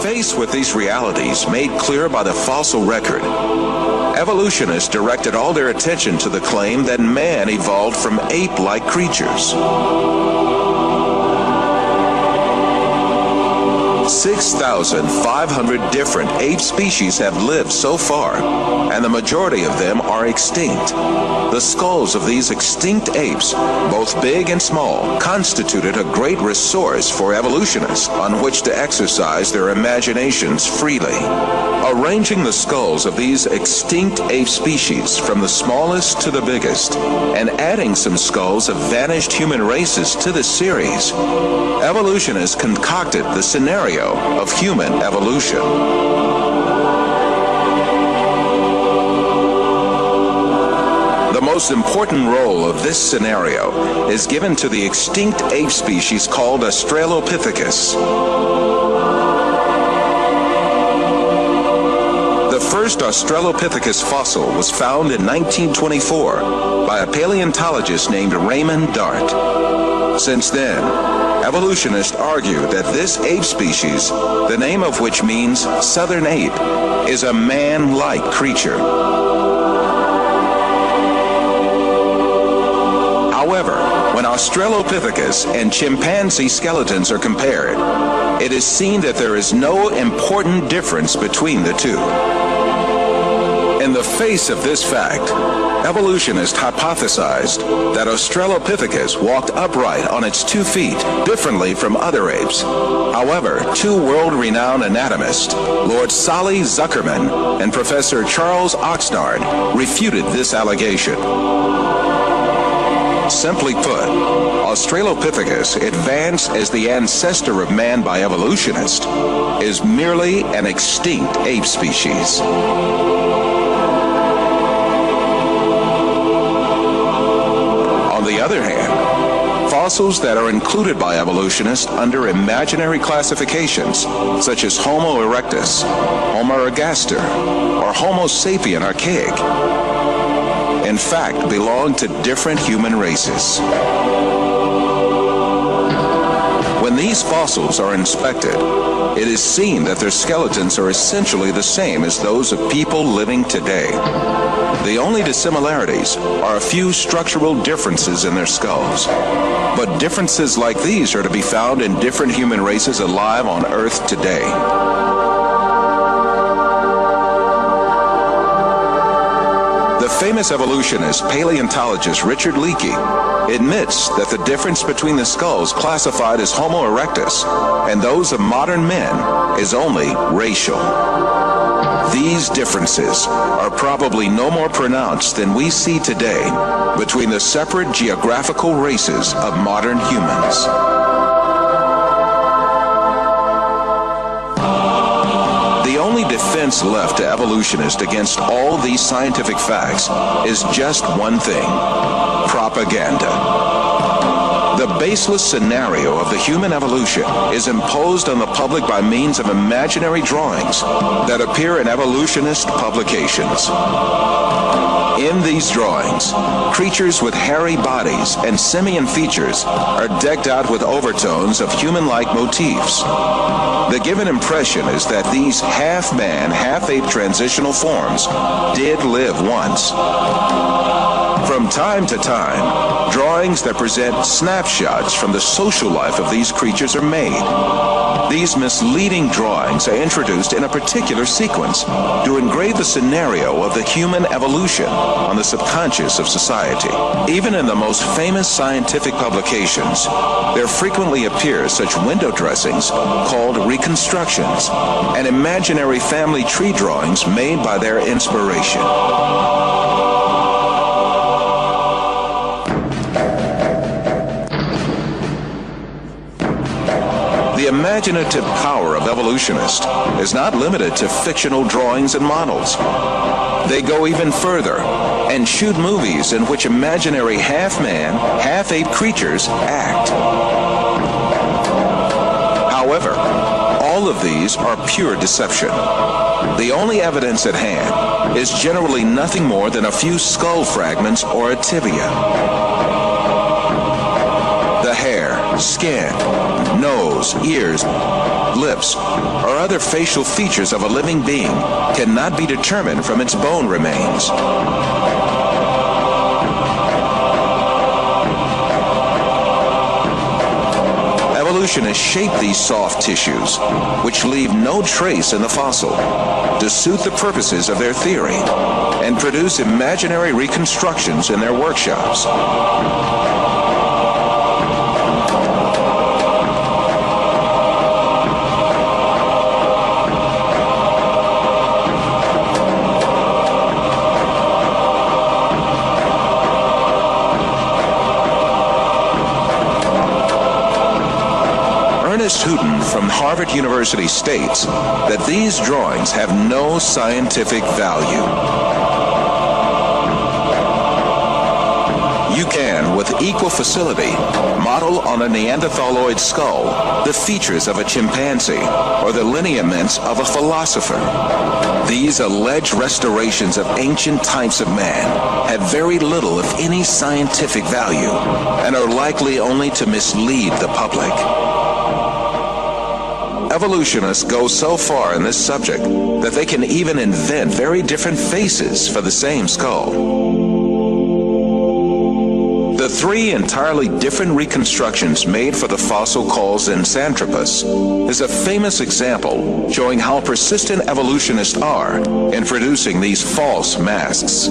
Faced with these realities made clear by the fossil record, evolutionists directed all their attention to the claim that man evolved from ape-like creatures. 6,500 different ape species have lived so far, and the majority of them are extinct. The skulls of these extinct apes, both big and small, constituted a great resource for evolutionists on which to exercise their imaginations freely. Arranging the skulls of these extinct ape species from the smallest to the biggest, and adding some skulls of vanished human races to the series, evolutionists concocted the scenario of human evolution. The most important role of this scenario is given to the extinct ape species called Australopithecus. The first Australopithecus fossil was found in 1924 by a paleontologist named Raymond Dart. Since then, evolutionists argue that this ape species, the name of which means southern ape, is a man-like creature. However, when Australopithecus and chimpanzee skeletons are compared, it is seen that there is no important difference between the two. In the face of this fact, evolutionists hypothesized that Australopithecus walked upright on its 2 feet, differently from other apes. However, two world-renowned anatomists, Lord Solly Zuckerman and Professor Charles Oxnard, refuted this allegation. Simply put, Australopithecus, advanced as the ancestor of man by evolutionists, is merely an extinct ape species. On the other hand, fossils that are included by evolutionists under imaginary classifications, such as Homo erectus, Homo ergaster, or Homo sapien archaic, in fact belong to different human races. When these fossils are inspected, it is seen that their skeletons are essentially the same as those of people living today. The only dissimilarities are a few structural differences in their skulls. But differences like these are to be found in different human races alive on Earth today. The famous evolutionist paleontologist Richard Leakey admits that the difference between the skulls classified as Homo erectus and those of modern men is only racial. These differences are probably no more pronounced than we see today between the separate geographical races of modern humans. The only defense left to evolutionists against all these scientific facts is just one thing: propaganda. The baseless scenario of the human evolution is imposed on the public by means of imaginary drawings that appear in evolutionist publications. In these drawings, creatures with hairy bodies and simian features are decked out with overtones of human-like motifs. The given impression is that these half-man, half-ape transitional forms did live once. From time to time, drawings that present snapshots from the social life of these creatures are made. These misleading drawings are introduced in a particular sequence to engrave the scenario of the human evolution on the subconscious of society. Even in the most famous scientific publications, there frequently appear such window dressings called reconstructions and imaginary family tree drawings made by their inspiration. The imaginative power of evolutionists is not limited to fictional drawings and models. They go even further and shoot movies in which imaginary half-man, half-ape creatures act. However, all of these are pure deception. The only evidence at hand is generally nothing more than a few skull fragments or a tibia. The hair, skin, nose, ears, lips, or other facial features of a living being cannot be determined from its bone remains. Evolutionists shape these soft tissues, which leave no trace in the fossil, to suit the purposes of their theory, and produce imaginary reconstructions in their workshops. Houghton from Harvard University states that these drawings have no scientific value. You can, with equal facility, model on a Neanderthaloid skull the features of a chimpanzee or the lineaments of a philosopher. These alleged restorations of ancient types of man have very little, if any, scientific value and are likely only to mislead the public. Evolutionists go so far in this subject that they can even invent very different faces for the same skull. The three entirely different reconstructions made for the fossil called Zinjanthropus is a famous example showing how persistent evolutionists are in producing these false masks.